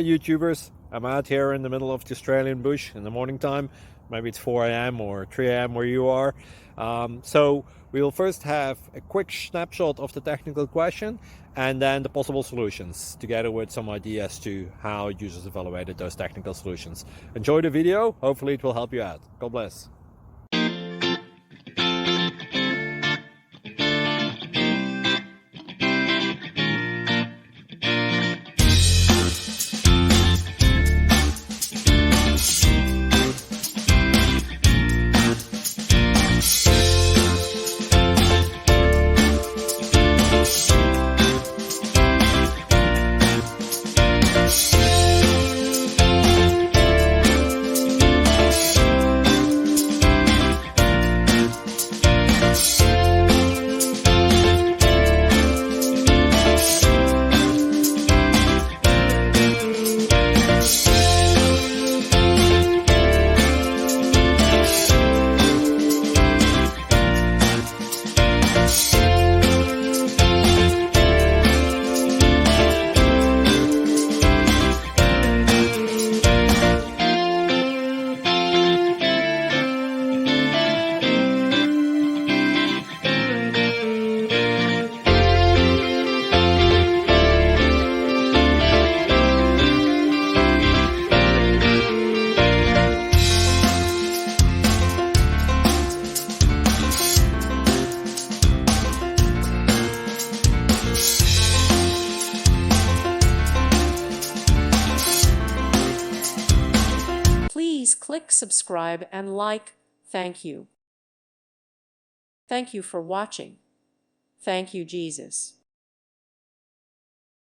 YouTubers. I'm out here in the middle of the Australian bush in the morning time. Maybe it's 4 a.m. or 3 a.m. where you are. So we'll first have a quick snapshot of the technical question and then the possible solutions, together with some ideas to how users evaluated those technical solutions. Enjoy the video. Hopefully it will help you out. God bless. Please click subscribe and like. Thank you. Thank you for watching. Thank you, Jesus.